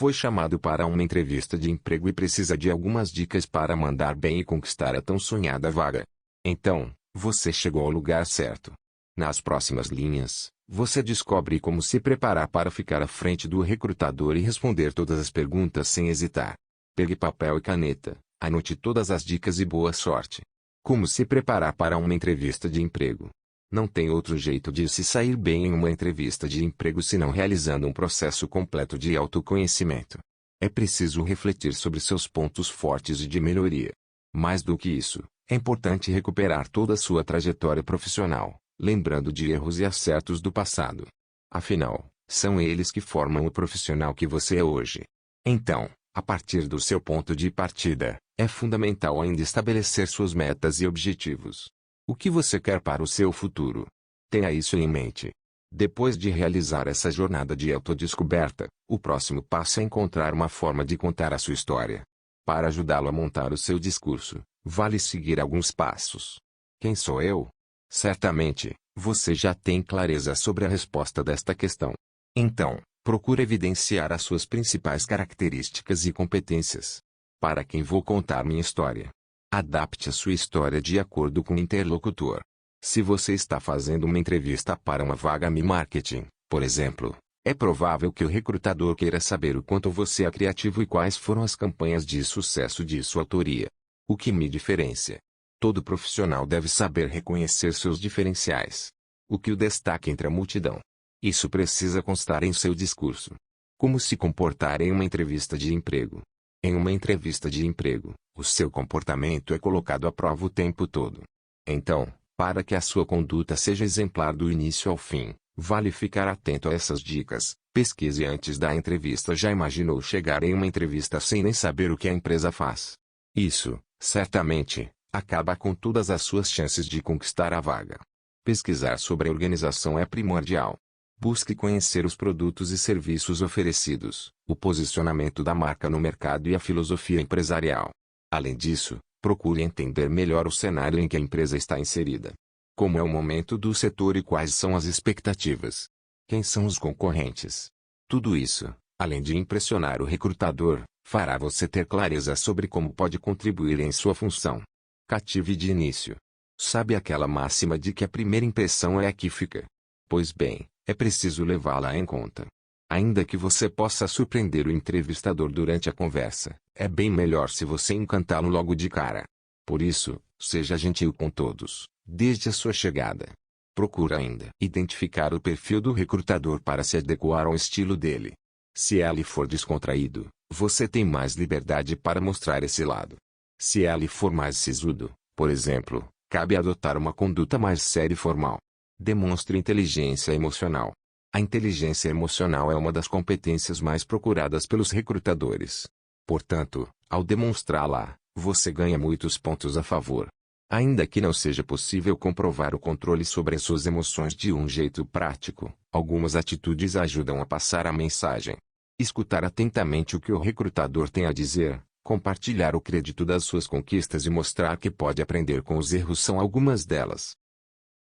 Foi chamado para uma entrevista de emprego e precisa de algumas dicas para mandar bem e conquistar a tão sonhada vaga. Então, você chegou ao lugar certo. Nas próximas linhas, você descobre como se preparar para ficar à frente do recrutador e responder todas as perguntas sem hesitar. Pegue papel e caneta, anote todas as dicas e boa sorte. Como se preparar para uma entrevista de emprego? Não tem outro jeito de se sair bem em uma entrevista de emprego senão realizando um processo completo de autoconhecimento. É preciso refletir sobre seus pontos fortes e de melhoria. Mais do que isso, é importante recuperar toda a sua trajetória profissional, lembrando de erros e acertos do passado. Afinal, são eles que formam o profissional que você é hoje. Então, a partir do seu ponto de partida, é fundamental ainda estabelecer suas metas e objetivos. O que você quer para o seu futuro? Tenha isso em mente. Depois de realizar essa jornada de autodescoberta, o próximo passo é encontrar uma forma de contar a sua história. Para ajudá-lo a montar o seu discurso, vale seguir alguns passos. Quem sou eu? Certamente, você já tem clareza sobre a resposta desta questão. Então, procure evidenciar as suas principais características e competências. Para quem vou contar minha história? Adapte a sua história de acordo com o interlocutor. Se você está fazendo uma entrevista para uma vaga em marketing, por exemplo, é provável que o recrutador queira saber o quanto você é criativo e quais foram as campanhas de sucesso de sua autoria. O que me diferencia? Todo profissional deve saber reconhecer seus diferenciais. O que o destaca entre a multidão? Isso precisa constar em seu discurso. Como se comportar em uma entrevista de emprego? Em uma entrevista de emprego, o seu comportamento é colocado à prova o tempo todo. Então, para que a sua conduta seja exemplar do início ao fim, vale ficar atento a essas dicas. Pesquise antes da entrevista. Já imaginou chegar em uma entrevista sem nem saber o que a empresa faz? Isso, certamente, acaba com todas as suas chances de conquistar a vaga. Pesquisar sobre a organização é primordial. Busque conhecer os produtos e serviços oferecidos, o posicionamento da marca no mercado e a filosofia empresarial. Além disso, procure entender melhor o cenário em que a empresa está inserida. Como é o momento do setor e quais são as expectativas? Quem são os concorrentes? Tudo isso, além de impressionar o recrutador, fará você ter clareza sobre como pode contribuir em sua função. Cative de início. Sabe aquela máxima de que a primeira impressão é a que fica? Pois bem, é preciso levá-la em conta. Ainda que você possa surpreender o entrevistador durante a conversa, é bem melhor se você encantá-lo logo de cara. Por isso, seja gentil com todos, desde a sua chegada. Procura ainda identificar o perfil do recrutador para se adequar ao estilo dele. Se ele for descontraído, você tem mais liberdade para mostrar esse lado. Se ele for mais sisudo, por exemplo, cabe adotar uma conduta mais séria e formal. Demonstre inteligência emocional. A inteligência emocional é uma das competências mais procuradas pelos recrutadores. Portanto, ao demonstrá-la, você ganha muitos pontos a favor. Ainda que não seja possível comprovar o controle sobre as suas emoções de um jeito prático, algumas atitudes ajudam a passar a mensagem. Escutar atentamente o que o recrutador tem a dizer, compartilhar o crédito das suas conquistas e mostrar que pode aprender com os erros são algumas delas.